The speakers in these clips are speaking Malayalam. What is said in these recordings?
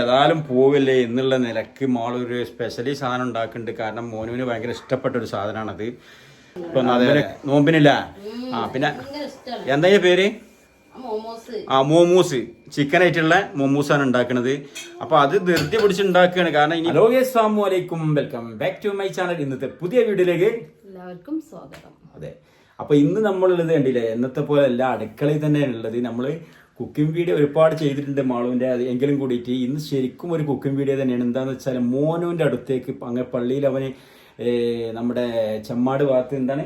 ഏതായാലും പോവില്ലേ എന്നുള്ള നിലക്ക് മോളൊരു സ്പെഷ്യലി സാധനം ഉണ്ടാക്കുന്നുണ്ട്. കാരണം മോനുവിന് ഭയങ്കര ഇഷ്ടപ്പെട്ട ഒരു സാധനമാണത്. ഇപ്പൊ നോമ്പിനില്ല. പിന്നെ എന്താ പേര്? മോമോസ്. ചിക്കൻ ആയിട്ടുള്ള മോമോസാണ് ഉണ്ടാക്കുന്നത്. അപ്പൊ അത് ധൃതി പിടിച്ച് ഉണ്ടാക്കുകയാണ്. കാരണം ഇനി ഹലോ അസ്സലാമു അലൈക്കും, welcome back to my channel. ഇന്നത്തെ പുതിയ വീഡിയോയിലേക്ക് എല്ലാവർക്കും സ്വാഗതം. അതെ, അപ്പൊ ഇന്ന് നമ്മളുള്ളത് കണ്ടില്ലേ, എന്നത്തെ പോലെ അല്ല, അടുക്കളയിൽ തന്നെയാണ് ഉള്ളത്. നമ്മള് കുക്കിംഗ് വീഡിയോ ഒരുപാട് ചെയ്തിട്ടുണ്ട് മാളുവിന്റെ, എങ്കിലും കൂടിയിട്ട് ഇന്ന് ശരിക്കും ഒരു കുക്കിംഗ് വീഡിയോ തന്നെയാണ്. എന്താന്ന് വെച്ചാൽ മോനുവിന്റെ അടുത്തേക്ക് അങ്ങനെ പള്ളിയിൽ അവന് നമ്മുടെ ചെമ്മാട് ഭാഗത്ത് എന്താണ്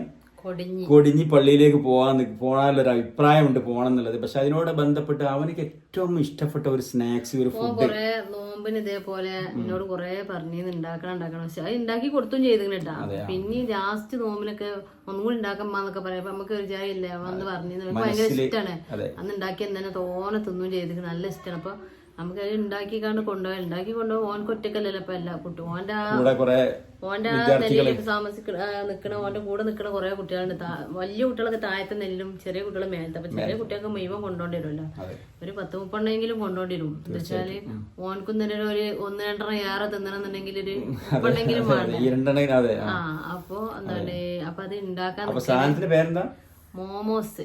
കൊടിഞ്ഞി പള്ളിയിലേക്ക് പോകാനുള്ളൊരു അഭിപ്രായമുണ്ട്, പോകണം എന്നുള്ളത്. പക്ഷെ അതിനോട് ബന്ധപ്പെട്ട് അവനക്ക് ഏറ്റവും ഇഷ്ടപ്പെട്ട ഒരു സ്നാക്സ്, ഒരു ഫുഡ് നോമ്പിന് ഇതേപോലെ എന്നോട് കൊറേ പറഞ്ഞു ഉണ്ടാക്കണം പക്ഷെ അത് ഉണ്ടാക്കി കൊടുത്തും ചെയ്തിട്ടാ. പിന്നെ ലാസ്റ്റ് നോമ്പിനൊക്കെ ഒന്നും കൂടി ഉണ്ടാക്കമ്മാന്നൊക്കെ പറയാം. നമുക്ക് ഒരു ജായില്ല വന്ന് പറഞ്ഞു, നമുക്ക് ഭയങ്കര ഇഷ്ടമാണ്. അന്ന് ഉണ്ടാക്കി തന്നെ തോനെ തിന്നും ചെയ്തിട്ട് നല്ല ഇഷ്ടമാണ്. അപ്പൊ നമുക്ക് അത് ഉണ്ടാക്കി കൊണ്ടുപോകാൻ ഓൻക്ക് ഒറ്റക്കല്ലല്ലോ ഇപ്പൊ എല്ലാ കുട്ടി ഓന്റെ നെല്ലിലേക്ക് നിക്കണ ഓന്റെ കൂടെ നിക്കണ കുറെ കുട്ടികളുണ്ട്. വലിയ കുട്ടികളൊക്കെ താഴത്തെ നെല്ലും ചെറിയ കുട്ടികളെ മേലത്തെ. അപ്പൊ ചെറിയ കുട്ടികൾക്ക് മുഴുവൻ കൊണ്ടോണ്ടിരുമല്ലോ, ഒരു 10-30 കൊണ്ടോണ്ടിരും. എന്ന് വെച്ചാല് ഓൻക്കും തന്നെ ഒരു 1-2 ഏറെ തിന്നണമെന്നുണ്ടെങ്കിൽ ഒരു 30 വേണം. അപ്പൊ എന്താണ്, അപ്പൊ അത് ഉണ്ടാക്കാൻ മോമോസ്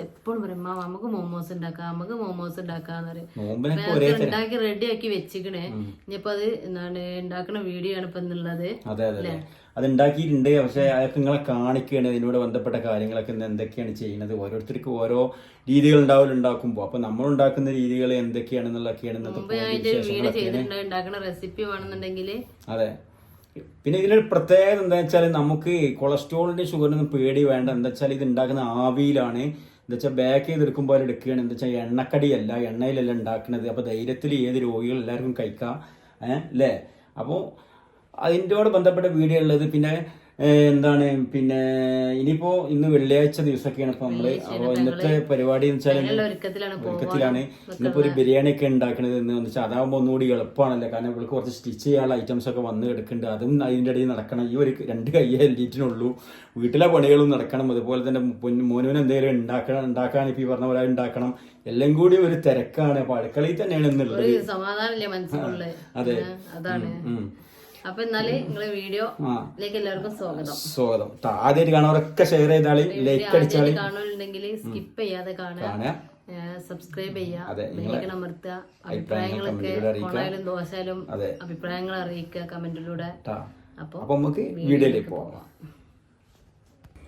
എപ്പോഴും പറയും, നമുക്ക് മോമോസ് ഉണ്ടാക്കാന്ന് പറയും. ഉണ്ടാക്കി റെഡി ആക്കി വെച്ചിക്കണേ. ഇനിയിപ്പോ അത് എന്താണ് ഉണ്ടാക്കണ വീഡിയോ ആണ് ഇപ്പൊ എന്നുള്ളത്. അത് ഉണ്ടാക്കിയിട്ടുണ്ട്. പക്ഷെ അതൊക്കെ നിങ്ങളെ കാണിക്കുകയാണ്, ഇതിനോട് ബന്ധപ്പെട്ട കാര്യങ്ങളൊക്കെ എന്തൊക്കെയാണ് ചെയ്യുന്നത്. ഓരോരുത്തർക്കും ഓരോ രീതികൾ ഉണ്ടാക്കുമ്പോ അപ്പൊ നമ്മൾ ഉണ്ടാക്കുന്ന രീതികൾ എന്തൊക്കെയാണെന്നുള്ളതൊക്കെയാണ് ഉണ്ടാക്കുന്ന റെസിപ്പി വേണമെന്നുണ്ടെങ്കിൽ. അതെ, പിന്നെ ഇതിനൊരു പ്രത്യേകത എന്താ വെച്ചാൽ, നമുക്ക് കൊളസ്ട്രോളിന്റെ ഷുഗറിനൊന്നും പേടി വേണ്ട. എന്താ വെച്ചാൽ ഇത് ഉണ്ടാക്കുന്ന ആവിയിലാണ്. എന്താ വെച്ചാൽ ബേക്ക് ചെയ്തെടുക്കുമ്പോൾ എടുക്കുകയാണ്. എന്താ വെച്ചാൽ എണ്ണക്കടിയല്ല, എണ്ണയിലല്ല ഉണ്ടാക്കുന്നത്. അപ്പോൾ ധൈര്യത്തിൽ ഏത് രോഗികൾ എല്ലാവർക്കും കഴിക്കാം, അല്ലേ? അപ്പോൾ അതിൻ്റെയോട് ബന്ധപ്പെട്ട വീഡിയോ ഉള്ളത്. പിന്നെ എന്താണ്, പിന്നെ ഇനിയിപ്പോ ഇന്ന് വെള്ളിയാഴ്ച ദിവസമൊക്കെയാണ് ഇപ്പൊ നമ്മള്. അപ്പോൾ ഇന്നത്തെ പരിപാടി എന്ന് വെച്ചാൽ ഒരുക്കത്തിലാണ്. ഇന്നിപ്പോ ഒരു ബിരിയാണി ഒക്കെ ഉണ്ടാക്കുന്നത് എന്ന് വെച്ചാൽ അതാകുമ്പോൾ ഒന്നുകൂടി എളുപ്പമാണല്ലോ. കാരണം ഇവർക്ക് കുറച്ച് സ്റ്റിച്ച് ചെയ്യാനുള്ള ഐറ്റംസ് ഒക്കെ വന്ന് എടുക്കുന്നുണ്ട്. അതും അതിൻ്റെ ഇടയിൽ നടക്കണം. ഈ ഒരു 2 കയ്യേ എല്ലിറ്റിനുള്ളൂ. വീട്ടിലെ പണികളും നടക്കണം. അതുപോലെ തന്നെ മോനുവിന് എന്തെങ്കിലും ഉണ്ടാക്കാൻ ഇപ്പൊ ഈ പറഞ്ഞ പോലെ ഉണ്ടാക്കണം. എല്ലാം കൂടി ഒരു തിരക്കാണ്. അപ്പൊ അടുക്കളയിൽ തന്നെയാണ് എന്നുള്ളത്. സമാധാനമില്ല മനസ്സിലുള്ളത്. അതെ, അതാണ്. അപ്പൊ എന്നാല് നിങ്ങളെ വീഡിയോയിലേക്ക് എല്ലാവർക്കും സ്വാഗതം. ആദ്യമായിട്ട് കാണുന്നവരൊക്കെ ഷെയർ ചെയ്താല്, ലൈക്ക് അടിച്ചാല്, കാണുന്നുണ്ടെങ്കിൽ സ്കിപ്പ് ചെയ്യാതെ കാണുക, സബ്സ്ക്രൈബ് ചെയ്യുക, അമർത്തുക. അഭിപ്രായങ്ങളൊക്കെ ഓണായാലും ദോശായാലും അഭിപ്രായങ്ങൾ അറിയിക്കുക കമന്റിലൂടെ. അപ്പൊ നമുക്ക് വീഡിയോയിലേക്ക് പോവാം.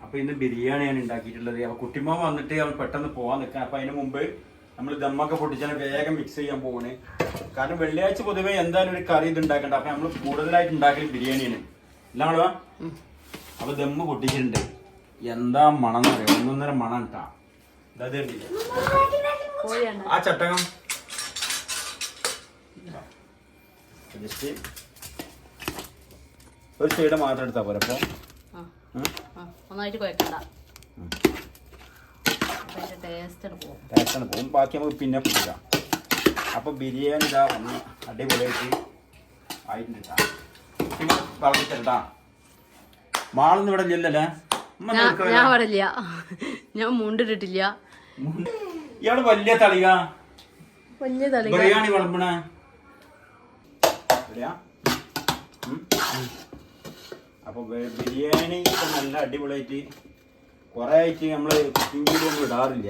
അപ്പൊ ഇന്ന് ബിരിയാണിയാണ് ഉണ്ടാക്കിയിട്ടുള്ളത്. അപ്പൊ കുട്ടിമാൻ വന്നിട്ട് അവൻ പെട്ടെന്ന് പോവാൻ നിൽക്കാൻ. അപ്പൊ അതിന് മുമ്പ് നമ്മൾ ദമ്മൊക്കെ പൊട്ടിച്ചാൽ വേഗം മിക്സ് ചെയ്യാൻ പോവാണ്. കാരണം വെള്ളിയാഴ്ച പൊതുവെ എന്തായാലും ഒരു കറി ഇത് ഉണ്ടാക്കണ്ട. അപ്പൊ നമ്മൾ കൂടുതലായിട്ട് ഉണ്ടാക്കല് ബിരിയാണിയാണ്, ഇല്ലാണോ? അപ്പൊ ദമ്മ് പൊട്ടിച്ചിട്ടുണ്ട്. എന്താ മണം എന്ന് പറയാം, 1.5 മണം ഇട്ടാ. ആ ചട്ടകം ജസ്റ്റ് ഒരു സൈഡ് മാത്രം എടുത്താ പോരെ. അപ്പൊ ഒന്നായിട്ട് കുഴക്കണ്ട, ടേസ്റ്റാണ് പോകും. ബാക്കി നമുക്ക് പിന്നെ പൊട്ടിക്കാം. അപ്പൊ ബിരിയാണി ഇതാ ഒന്ന് അടിപൊളിയായിട്ട് ആയിട്ടുണ്ട്. പിന്നെ പറഞ്ഞിട്ടാ മാളൊന്നും ഇവിടെ ഇല്ലല്ലേ? ഞാൻ മുണ്ടിട്ടിട്ടില്ല. ഇയാള് വലിയ തളിക ബിരിയാണി വിളമ്പണ. അപ്പൊ ബിരിയാണി നല്ല അടിപൊളിയായിട്ട് കുറെ ആയിട്ട് നമ്മള് കുക്കിംഗ് വീഡിയോ ഒന്നും ഇടാറില്ല.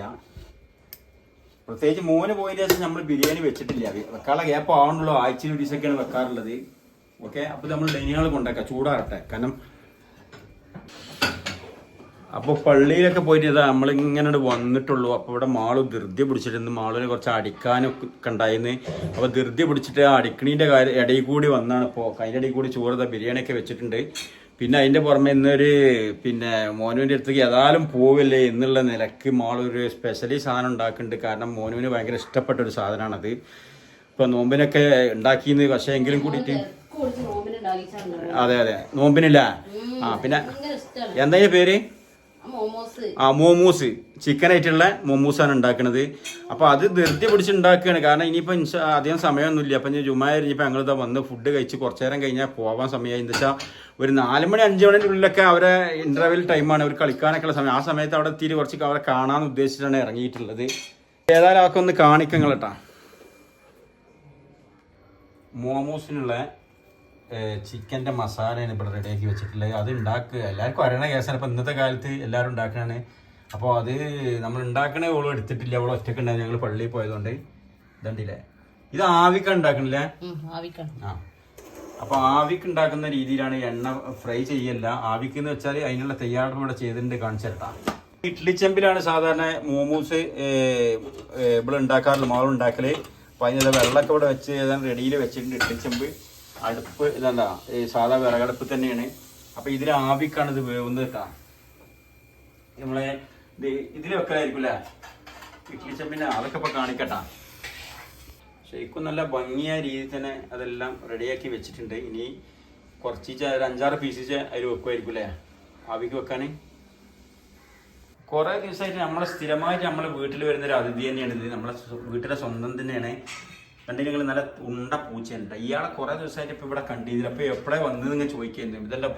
പ്രത്യേകിച്ച് മോന് പോയതിനു ശേഷം നമ്മൾ ബിരിയാണി വെച്ചിട്ടില്ല. വെക്കാനുള്ള ഗ്യാപ്പ് ആവണല്ലോ, ആഴ്ചയിൽ ഒരു ദിവസമൊക്കെയാണ് വെക്കാറുള്ളത്. ഓക്കെ, അപ്പൊ നമ്മൾ ഡൈനിങ് ഹാളിൽ കൊണ്ടാക്കാം, ചൂടാറട്ടെ. കാരണം അപ്പോൾ പള്ളിയിലൊക്കെ പോയിട്ട് ഇതാ നമ്മളിങ്ങനെ വന്നിട്ടുള്ളൂ. അപ്പോൾ ഇവിടെ മാള് ധൃതി പിടിച്ചിട്ടുണ്ട്. മാളിന് കുറച്ച് അടിക്കാനൊക്കെ ഉണ്ടായിരുന്നു. അപ്പോൾ ധൃതി പിടിച്ചിട്ട് ആ അടിക്കണീൻ്റെ ഇടയിൽ കൂടി വന്നാണ്. ഇപ്പോൾ അതിൻ്റെ ഇടയിൽ കൂടി ചോറ് ബിരിയാണിയൊക്കെ വെച്ചിട്ടുണ്ട്. പിന്നെ അതിൻ്റെ പുറമെ ഇന്നൊരു പിന്നെ മോനുവിൻ്റെ അടുത്തേക്ക് ഏതായാലും പോവില്ലേ എന്നുള്ള നിലക്ക് മാളൊരു സ്പെഷ്യലി സാധനം ഉണ്ടാക്കുന്നുണ്ട്. കാരണം മോനുവിന് ഭയങ്കര ഇഷ്ടപ്പെട്ട ഒരു സാധനമാണത്. ഇപ്പം നോമ്പിനൊക്കെ ഉണ്ടാക്കിയെന്ന്, പക്ഷേ എങ്കിലും കൂടിയിട്ട് അതെ നോമ്പിനില്ല. പിന്നെ എന്താ പേര്? മോമോസ്. ചിക്കൻ ആയിട്ടുള്ള മോമോസാണ് ഉണ്ടാക്കുന്നത്. അപ്പോൾ അത് ധൃതി പിടിച്ച് ഉണ്ടാക്കുകയാണ്. കാരണം ഇനിയിപ്പോൾ അധികം സമയമൊന്നുമില്ല. അപ്പം ഞാൻ ഇനിയിപ്പോൾ ഞങ്ങളിതാ വന്ന് ഫുഡ് കഴിച്ച് കുറച്ച് നേരം കഴിഞ്ഞാൽ പോകാൻ സമയമായി. എന്താ വെച്ചാൽ ഒരു 4 മണി 5 മണിൻ്റെ ഉള്ളിലൊക്കെ അവരെ ഇന്റർവെൽ ടൈമാണ്, അവർ കളിക്കാനൊക്കെ ഉള്ള സമയം. ആ സമയത്ത് അവിടെ എത്തിയിട്ട് കുറച്ച് അവരെ കാണാമെന്ന് ഉദ്ദേശിച്ചിട്ടാണ് ഇറങ്ങിയിട്ടുള്ളത്. ഏതായാലും അതൊക്കെ ഒന്ന് കാണിക്കങ്ങൾ കേട്ടാ. മോമോസിനുള്ള ചിക്കൻ്റെ മസാലയാണ് ഇവിടെ റെഡിയാക്കി വെച്ചിട്ടുള്ളത്. അത് ഉണ്ടാക്കുക എല്ലാവർക്കും അറിയണ കേസാണ്. ഇപ്പം ഇന്നത്തെ കാലത്ത് എല്ലാവരും ഉണ്ടാക്കണതാണ്. അപ്പോൾ അത് നമ്മൾ ഉണ്ടാക്കണേ ഓളും എടുത്തിട്ടില്ല, അവൾ ഒറ്റയ്ക്ക് ഉണ്ടായി. ഞങ്ങൾ പള്ളിയിൽ പോയതുകൊണ്ട് ഇതുണ്ടല്ലേ, ഇത് ആവിക്ക ഉണ്ടാക്കണില്ലേ? ആ, അപ്പോൾ ആവിക്ക് ഉണ്ടാക്കുന്ന രീതിയിലാണ്, എണ്ണ ഫ്രൈ ചെയ്യല്ല. ആവിക്ക് എന്ന് വെച്ചാൽ അതിനുള്ള തയ്യാറെടുപ്പ് ഇവിടെ ചെയ്തിട്ടുണ്ട്, കാണിച്ചു തരട്ടാ. ഇഡ്ഡലി ചെമ്പിലാണ് സാധാരണ മോമോസ് ഇവിടെ ഉണ്ടാക്കാറുള്ളത്, മാവ് ഉണ്ടാക്കല്. അപ്പം അതിനുള്ള വെള്ളമൊക്കെ ഇവിടെ വെച്ച് ഏതാണ് റെഡിയിൽ വെച്ചിട്ടുണ്ട്. ഇഡ്ഡലി ചെമ്പ് അടുപ്പ് ഇതെന്താ സാധാ വിറകടുപ്പ് തന്നെയാണ്. അപ്പം ഇതിൽ ആവിക്കാണ് ഇത് വേവുന്നത് കേട്ടാ. നമ്മളെ ഇതിൽ വെക്കലായിരിക്കും അല്ലേ ഇഡ്ഡലി ചെമ്പിൻ്റെ, അതൊക്കെ ഇപ്പം കാണിക്കട്ടാ. ശരിക്കും നല്ല ഭംഗിയായ രീതിയിൽ തന്നെ അതെല്ലാം റെഡിയാക്കി വെച്ചിട്ടുണ്ട്. ഇനി കുറച്ച് ഒരു 5-6 പീസ് അതിൽ വെക്കുമായിരിക്കും അല്ലേ ആവിക്ക് വെക്കാൻ. കുറേ ദിവസമായിട്ട് നമ്മളെ സ്ഥിരമായിട്ട് നമ്മളെ വീട്ടിൽ വരുന്നൊരു അതിഥി തന്നെയാണ് ഇത്. നമ്മളെ വീട്ടിലെ സ്വന്തം തന്നെയാണ്. കണ്ടില്ലെങ്കിൽ നല്ല ഉണ്ട പൂച്ചയുണ്ട്. ഇയാളെ കുറേ ദിവസമായിട്ട് ഇപ്പോൾ ഇവിടെ കണ്ടിരുന്നില്ല. അപ്പോൾ എപ്പോഴേ വന്നത് നിങ്ങൾ ചോദിക്കുന്നു. ഇതെല്ലാം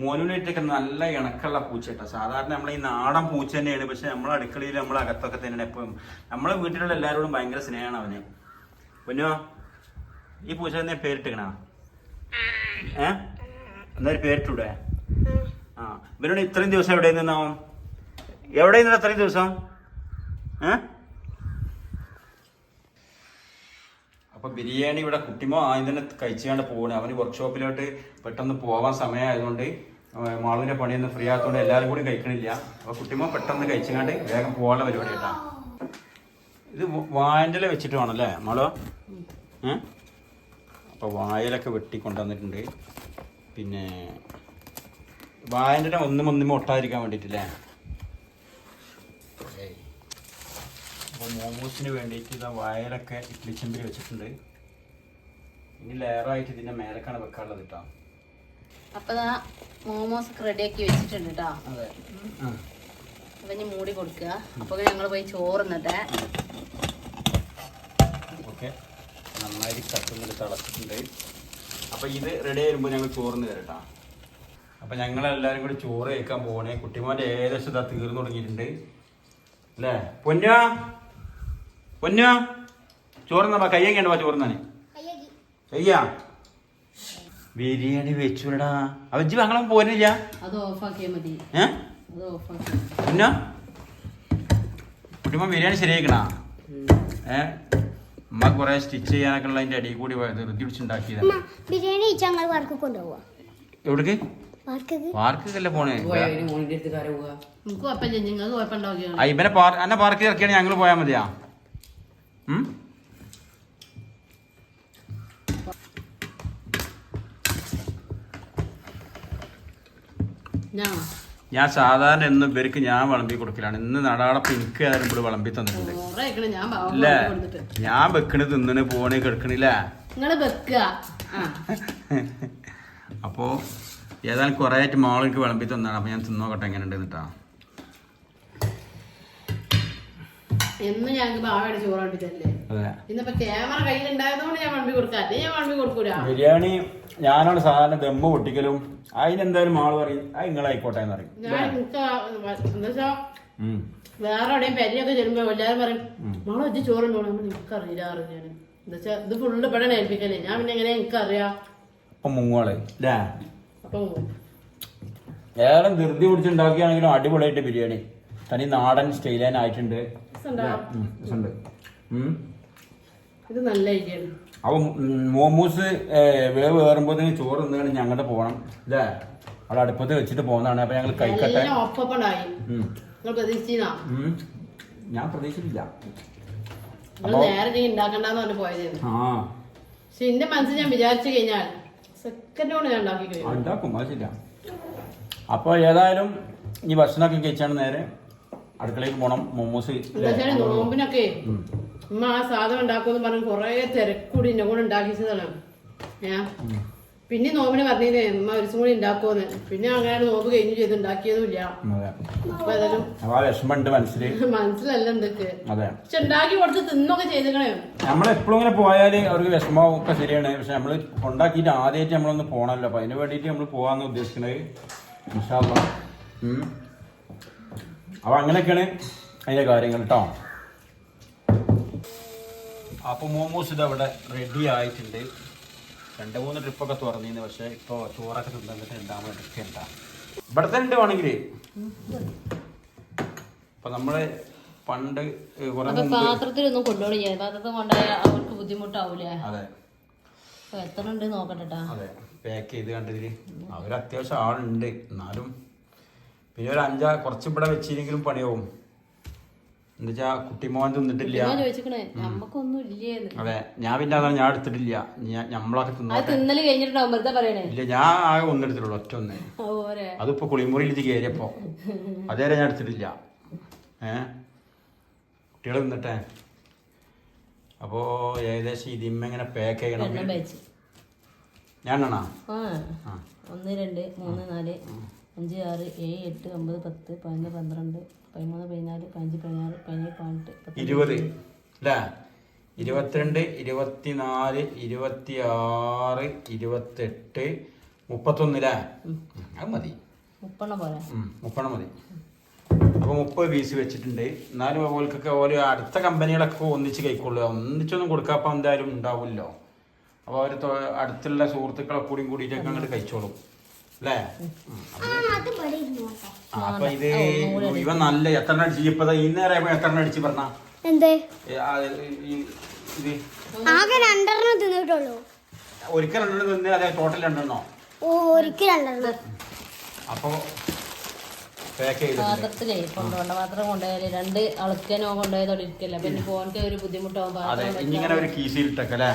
മോനുവിനായിട്ടൊക്കെ നല്ല ഇണക്കുള്ള പൂച്ച കേട്ടോ. സാധാരണ നമ്മളെ ഈ നാടൻ പൂച്ച തന്നെയാണ്. പക്ഷെ നമ്മളെ അടുക്കളയിൽ നമ്മളെ അകത്തൊക്കെ തന്നെയാണ് എപ്പോഴും. നമ്മളെ വീട്ടിലുള്ള എല്ലാവരോടും ഭയങ്കര സ്നേഹമാണ് അവന്. പൊന്നോ, ഈ പൂച്ച തന്നെ പേരിട്ടിക്കണ? എന്നൊരു പേരിട്ടൂടെ? ആ, ഇവരോട് ഇത്രയും ദിവസം എവിടെ നിന്നാവും? എവിടെ നിന്നിട്ട് അത്രയും ദിവസം? അപ്പൊ ബിരിയാണി ഇവിടെ കുട്ടിമോ ആദ്യം തന്നെ കഴിച്ചുകൊണ്ട് പോകണേ. അവന് വർക്ക്ഷോപ്പിലോട്ട് പെട്ടെന്ന് പോവാൻ സമയമായതുകൊണ്ട് മാളുവിന്റെ പണിയൊന്നും ഫ്രീ ആയതുകൊണ്ട് എല്ലാവരും കൂടി കഴിക്കണില്ല. അപ്പൊ കുട്ടിമോ പെട്ടെന്ന് കഴിച്ചുകൊണ്ട് വേഗം പോകാനുള്ള പരിപാടി കേട്ടാ. ഇത് വായൻ്റെ വെച്ചിട്ട് വേണമല്ലേ മാളോ? അപ്പോൾ വായലൊക്കെ വെട്ടിക്കൊണ്ടുവന്നിട്ടുണ്ട്. പിന്നെ വായൻ്റെ ഒന്നും ഒട്ടാതിരിക്കാൻ വേണ്ടിയിട്ടില്ലേ. അപ്പോൾ മോമോസിന് വേണ്ടിയിട്ട് ഇതാ വായലൊക്കെ ഇഡ്ഡലി ചെമ്പിൽ വെച്ചിട്ടുണ്ട്. ഇനി ലെയറായിട്ട് ഇതിൻ്റെ മേലക്കാണ് വെക്കാനുള്ളത് കേട്ടോ. അപ്പോൾ മോമോസ് റെഡിയാക്കി വെച്ചിട്ടുണ്ട് കേട്ടോ. അതെ, അപ്പം ഇനി മൂടി കൊടുക്കുക. അപ്പോൾ ഞങ്ങൾ പോയി ചോറ് എന്നിട്ടേ. ഓക്കെ, നന്നായി കട്ടുന്നിട്ട് തിളച്ചിട്ടുണ്ട്. അപ്പോൾ ഇത് റെഡി ആയിരുമ്പോൾ ഞങ്ങൾ ചോറിന് തരട്ടാ. അപ്പോൾ ഞങ്ങളെല്ലാവരും കൂടി ചോറ് കഴിക്കാൻ പോകണേ. കുട്ടിമാൻ്റെ ഏകദേശം ഇതാ തീർന്നു തുടങ്ങിയിട്ടുണ്ട് അല്ലേ. പൊന്നോ ചോറുന്നാ കയ്യേണ്ട ചോറുന്നാന് കയ്യാ. ബിരിയാണി വെച്ചുടാ. അവജ് ഞങ്ങളും പോരുന്നില്ല. പൊന്നോ കുട്ടിമ ബിരിയാണി ശരിയാക്കണ? അമ്മ കുറെ സ്റ്റിച്ച് ചെയ്യാനൊക്കെ ഉള്ള അതിന്റെ അടിയിൽ കൂടി ധൃതി പിടിച്ചുണ്ടാക്കിയതാണ്. എവിടേക്ക്? പാർക്കല്ലേ പോണേ? ഇവനെ എന്നെ പാർക്കിൽ ഇറക്കിയാണ് ഞങ്ങൾ പോയാൽ മതിയാ. ഞാൻ സാധാരണ എന്നും ഇവർക്ക് ഞാൻ വിളമ്പി കൊടുക്കലാണ്. ഇന്ന് നടാടപ്പം എനിക്ക് ആരും ഇവിടെ വിളമ്പി തന്നിട്ടുണ്ട്. അല്ലേ, ഞാൻ വെക്കണ് തിന്നണ് പോണേ കിടക്കണില്ലേ. അപ്പോ ഏതായാലും കുറെ ആയിട്ട് മോൾ എനിക്ക് വിളമ്പി തന്നാണ്. അപ്പൊ ഞാൻ തിന്നോക്കട്ടെ എങ്ങനെ ഉണ്ട് എന്നിട്ടാ. എന്നും ഞങ്ങൾക്ക് ബാവയുടെ ചോറ് അടുപ്പിച്ചല്ലേ. ഇന്നിപ്പോ ക്യാമറ കയ്യിലുണ്ടായതുകൊണ്ട് ഞാൻ വിളമ്പി കൊടുക്കാം. ഞാൻ വിളമ്പി കൊടുക്കൂല. ബിരിയാണി ഞാനാണ് സാധാരണ ദമ്മ് പൊട്ടിക്കലും. അതിനെന്തായാലും മാള് പറയും അത് നിങ്ങളായിക്കോട്ടെ എന്ന് പറയും. ഞാൻ എന്താ വേറെ എവിടെയും പെരിയൊക്കെ ചെല്ലുമ്പോ എല്ലാവരും പറയും മോളെ വെച്ച് ചോറുണ്ടോ? എനിക്കറിയില്ല അറിഞ്ഞാൽ എന്താ വെച്ചാ ഇത് ഫുള്ള് ഇവിടെ ഏൽപ്പിക്കല്ലേ. ഞാൻ പിന്നെ എങ്ങനെ എനിക്കറിയാം. അപ്പൊ മുങ്ങോളെ അപ്പൊ ഏറെ ധൃതി പിടിച്ചുണ്ടാക്കിയാണെങ്കിലും അടിപൊളിയായിട്ട് ബിരിയാണി തനി നാടൻ സ്റ്റൈലായിട്ടുണ്ട്. ഇത് നല്ല ഐഡിയാണ്. അപ്പൊ മോമോസ് വേവ് കയറുമ്പോ ചോറ് നിന്നാണ് ഞങ്ങളുടെ പോകണം അല്ലേ. അവിടെ അടുപ്പത്ത് വെച്ചിട്ട് പോകുന്നതാണ്. അപ്പൊ ഞങ്ങൾ കഴിക്കട്ടെ. ഞാൻ പ്രതീക്ഷിച്ചില്ല. നേരെ ഉണ്ടാക്കണ്ടെന്ന് പറഞ്ഞ് പോയത്. പക്ഷെ എന്റെ മനസ്സിൽ ഞാൻ വിചാരിച്ചു കഴിഞ്ഞാൽ സെക്കൻഡ് കൊണ്ട് ഞാൻ ഉണ്ടാക്കും. ആവശ്യമില്ല. അപ്പൊ ഏതായാലും ഈ ഭക്ഷണമൊക്കെ കഴിച്ചാണ് നേരെ അടുക്കളയിൽ പോണം. മോമോസ് നോമ്പിനൊക്കെ ഉമ്മ ആ സാധനം ഉണ്ടാക്കുമെന്ന് പറഞ്ഞ് കൊറേ തിരക്കൂടി എന്നെ കൂടെ ഉണ്ടാക്കിച്ചതാണ്. പിന്നെ നോമ്പിന് പറഞ്ഞില്ലേ ഉമ്മ ഒരു ദിവസം കൂടി ഉണ്ടാക്കുമെന്ന്. പിന്നെ അങ്ങനെ നോമ്പ് കഴിഞ്ഞു ചെയ്ത് ഉണ്ടാക്കിയതുമില്ല. അപ്പൊ ഏതായാലും മനസ്സിലല്ല എന്തൊക്കെ പക്ഷെ ഉണ്ടാക്കി കൊടുത്ത് തിന്നൊക്കെ ചെയ്തേക്കണേ. നമ്മളെപ്പോഴും ഇങ്ങനെ പോയാല് അവർക്ക് വിഷമവും ഒക്കെ ശരിയാണ്. പക്ഷെ നമ്മള് ഉണ്ടാക്കിയിട്ട് ആദ്യമായിട്ട് നമ്മളൊന്ന് പോകണമല്ലോ. അപ്പൊ അതിന് വേണ്ടിയിട്ട് നമ്മൾ പോകാന്ന് ഉദ്ദേശിക്കുന്നത്. ഇൻഷാ അല്ലാഹ്. അപ്പൊ അങ്ങനെയൊക്കെയാണ് അതിന്റെ കാര്യങ്ങൾ കേട്ടോ. അപ്പൊ മോമോസ് ഇത് അവിടെ റെഡി ആയിട്ടുണ്ട്. 2-3 ട്രിപ്പൊക്കെ തുറന്നിരുന്നു. പക്ഷെ ഇപ്പൊ ചോറൊക്കെ തിന്നിട്ട് ഉണ്ടാകുമ്പോൾ എടുക്കണ്ട. ഇവിടെ തന്നെ ഉണ്ട് വേണമെങ്കിൽ. അപ്പൊ നമ്മള് പണ്ട് പാത്രത്തിലൊന്നും കൊണ്ടുപോയി, പാത്രത്തിൽ കൊണ്ടുപോയാൽ അവർക്ക് ബുദ്ധിമുട്ടാവൂലേ? അതെ, എത്ര ഉണ്ട് നോക്കട്ടെ. അതെ, പാക്ക് ചെയ്ത് കണ്ടതില് അവർ അത്യാവശ്യം ആളുണ്ട്. എന്നാലും പിന്നെ ഒരു 5 കുറച്ച് ഇവിടെ വെച്ചില്ലെങ്കിലും പണിയാവും. എന്താ കുട്ടിമോൻ തിന്നിട്ടില്ല. അതെ, ഞാൻ പിന്നെ അതാണ് ഞാൻ എടുത്തിട്ടില്ല. നമ്മളൊക്കെ തിന്നല് കഴിഞ്ഞിട്ടുണ്ടാവും, വെറുതെ പറയണേ. ഇല്ല, ഞാൻ ആകെ ഒന്നെടുത്തിട്ടുള്ളൂ, ഒറ്റ ഒന്ന്. അതിപ്പോ കുളിമുറിയിൽ ഇത് കയറിയപ്പോ അതേരെ ഞാൻ എടുത്തിട്ടില്ല. കുട്ടികൾ തിന്നട്ടെ. അപ്പോ ഏകദേശം ഇതിമ്മ ഇങ്ങനെ പാക്ക് ചെയ്യണം. ഞാൻ 1 2 3 4 5 6 7 8 9 10 11 12 13 14 15 16 17 18 20 അല്ലേ? 22 24 26 28 31 അല്ലേ? അത് മതി, 30 മതി. അപ്പോൾ 30 പീസ് വെച്ചിട്ടുണ്ട്. എന്നാലും ഓൽക്കൊക്കെ ഓരോ അടുത്ത കമ്പനികളൊക്കെ ഒന്നിച്ച് കഴിക്കൊള്ളൂ. ഒന്നിച്ചൊന്നും കൊടുക്കാപ്പം എന്തായാലും ഉണ്ടാവില്ലോ. അപ്പോൾ അവർ അടുത്തുള്ള സുഹൃത്തുക്കളെ കൂടിയിട്ടൊക്കെ അങ്ങോട്ട് കഴിച്ചോളും അല്ലേ? അപ്പൊ ഇത് ഇവ നല്ല എത്ര അടിച്ച് ഇപ്പൊ ഇന്നേരം എത്ര അടിച്ച് പറഞ്ഞ ഒരിക്കൽ 2 തിന്ന് അതെ ടോട്ടൽ 2 അപ്പൊ പാക്ക് ചെയ്ത് പാത്രത്തിലേ കൊണ്ടുപോകണ്ട. പാത്രം കൊണ്ടുപോയാല് 2 അളക്കനോ കൊണ്ടുപോയതോടെ ഇരിക്കല്ല. പിന്നെ ഫോണിന്റെ ഒരു ബുദ്ധിമുട്ടാവും. അതെ, ഇങ്ങനെ ഒരു കീസിലിട്ടല്ലേ?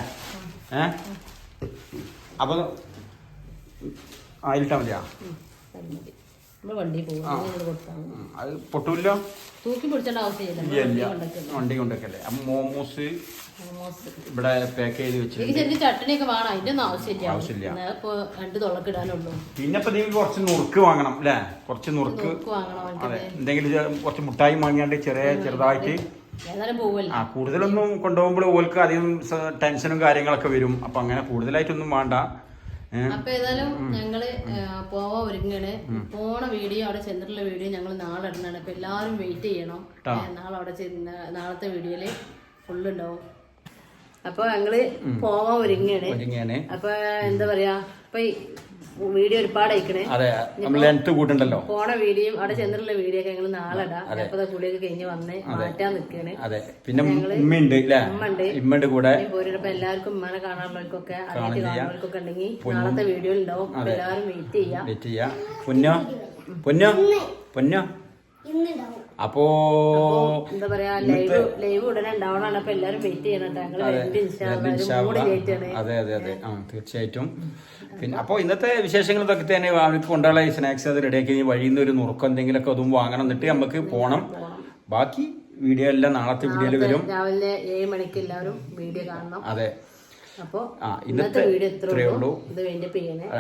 അപ്പൊ അതിലിട്ടാ മതിയാ? വണ്ടി പോകും, അത് പൊട്ടൂല്ലോ, തൂക്കി പിടിച്ചേണ്ട ആവശ്യമില്ല. വണ്ടി കൊണ്ടൊക്കെ. അപ്പൊ മോമോസ് ഇവിടെ പാക്ക് ചെയ്ത് വെച്ചിട്ട് ചെറിയ ചട്ടണിയൊക്കെ വേണം, അതിന്റെ ഒന്നും ആവശ്യമില്ല. ഇപ്പൊ 2 തൊള്ളക്കിടാനുള്ളൂ. പിന്നെ ഇപ്പൊ നിങ്ങൾക്ക് കുറച്ച് നുറുക്ക് വാങ്ങണം അല്ലേ? കുറച്ച് നുറുക്ക് വാങ്ങണം. അതെ, എന്തെങ്കിലും കുറച്ച് മുട്ടായി വാങ്ങിയാണ്ട് ചെറുതായിട്ട്. കൂടുതലൊന്നും കൊണ്ടുപോകുമ്പോൾ ഓൾക്ക് അധികം ടെൻഷനും കാര്യങ്ങളൊക്കെ വരും. അപ്പൊ അങ്ങനെ കൂടുതലായിട്ടൊന്നും വേണ്ട. അപ്പൊ ഏതായാലും ഞങ്ങള് പോവാൻ ഒരുങ്ങാണ്. പോണ വീഡിയോ, അവിടെ ചെന്നിട്ടുള്ള വീഡിയോ ഞങ്ങൾ നാളെ ഇടണാണ്. അപ്പൊ എല്ലാരും വെയിറ്റ് ചെയ്യണം. നാളെ അവിടെ നാളത്തെ വീഡിയോയില് ഫുള്ള് ഉണ്ടാവും. അപ്പൊ ഞങ്ങള് പോവാൻ ഒരുങ്ങാണ്. അപ്പൊ എന്താ പറയാ, ഇപ്പൊ വീഡിയോ ഒരുപാട് അയക്കണേ. പോണ വീഡിയോ, അവിടെ ചെന്നിട്ടുള്ള വീഡിയോ ഒക്കെ ഞങ്ങൾ നാളെ ഇടാം. അപ്പൊ കുളിയൊക്കെ കഴിഞ്ഞ് വന്ന് മാറ്റാൻ നിൽക്കാണ്. പിന്നെ ഉമ്മയുണ്ട്, എല്ലാവർക്കും ഉമ്മനെ കാണാനുള്ളവർക്കൊക്കെ അറിയാറ്റ് കാണുന്നവർക്കൊക്കെ ഉണ്ടെങ്കിൽ നാളത്തെ വീഡിയോ ഉണ്ടാവും. എല്ലാവരും വെയിറ്റ് ചെയ്യാം. അപ്പോ എന്താ പറയാ, ലൈവ് ഉടനെ ഉണ്ടാവണം. അപ്പൊ എല്ലാരും വെയിറ്റ് ചെയ്യണം. അതെ അതെ അതെ, തീർച്ചയായിട്ടും. പിന്നെ അപ്പോൾ ഇന്നത്തെ വിശേഷങ്ങൾ ഇതൊക്കെ തന്നെ. അവർക്ക് കൊണ്ടുള്ള സ്നാക്സ് അത് റെഡിയാക്കി വഴിയിൽ നിന്ന് ഒരു നുറുക്കം എന്തെങ്കിലുമൊക്കെ അതും വാങ്ങണം. എന്നിട്ട് നമുക്ക് പോകണം. ബാക്കി വീഡിയോ എല്ലാം നാളത്തെ വീഡിയോയിൽ വരും. രാവിലെ 7 മണിക്ക് എല്ലാവരും വീഡിയോ കാണണം. അതെ, അപ്പൊ ഇന്നത്തെ വീഡിയോ ഇത്രയേ ഉള്ളൂ.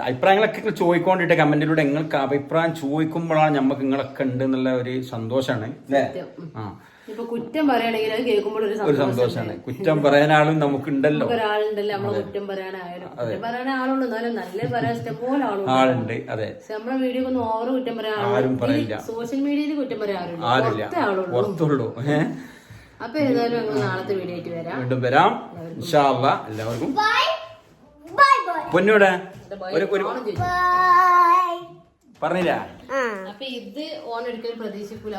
അഭിപ്രായങ്ങളൊക്കെ ചോദിക്കൊണ്ടിട്ട് കമന്റിലൂടെ നിങ്ങൾക്ക് അഭിപ്രായം ചോദിക്കുമ്പോഴാണ് നമുക്ക് നിങ്ങളൊക്കെ ഉണ്ട് എന്നുള്ള ഒരു സന്തോഷമാണ് അല്ലേ? ഇപ്പൊ കുറ്റം പറയുകയാണെങ്കിൽ അത് കേൾക്കുമ്പോൾ ഒരു സന്തോഷമാണ്. കുറ്റം പറയാനാളും നമുക്കുണ്ടല്ലോ, ഒരാളുണ്ടല്ലോ. നമ്മളെ കുറ്റം പറയാനായാലും കുറ്റം പറയാൻ ആളുണ്ട്, എന്നാലും നല്ല പറയാൻ ഇഷ്ടംപോലെ ആളുണ്ട്. അതെ, നമ്മളെ വീഡിയോ ഒന്നും ഓവർ കുറ്റം പറയാൻ ആരും പറയില്ല. സോഷ്യൽ മീഡിയയിൽ കുറ്റം പറയാൻ ആരുമില്ല, പുറത്തുള്ളൂ. അപ്പൊ ഏതായാലും ഞങ്ങൾ നാളത്തെ വീഡിയോ ആയിട്ട് വീണ്ടും വരാം ഇൻഷാ അല്ലാഹ്. എല്ലാവർക്കും പൊന്നൂടെ പറഞ്ഞില്ല. അപ്പൊ ഇത് ഓൺ ഒരിക്കലും പ്രതീക്ഷിക്കൂല.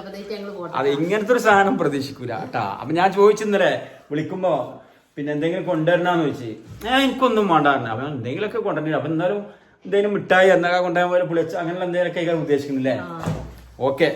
അതെ, ഇങ്ങനത്തെ ഒരു സാധനം പ്രതീക്ഷിക്കൂല കേട്ടാ. അപ്പൊ ഞാൻ ചോദിച്ചിന്നലെ വിളിക്കുമ്പോ പിന്നെ എന്തെങ്കിലും കൊണ്ടുവരണാന്ന് ചോദിച്ചു. എനിക്കൊന്നും വേണ്ടായിരുന്നു. അപ്പൊ എന്തെങ്കിലുമൊക്കെ കൊണ്ടുവരില്ല. അപ്പൊ എന്നാലും എന്തെങ്കിലും മിഠായി എന്നൊക്കെ കൊണ്ടുപോകാൻ പോലെ പുളിച്ച അങ്ങനെയുള്ള എന്തെങ്കിലുമൊക്കെ ഉദ്ദേശിക്കുന്നില്ലേ? ഓക്കെ.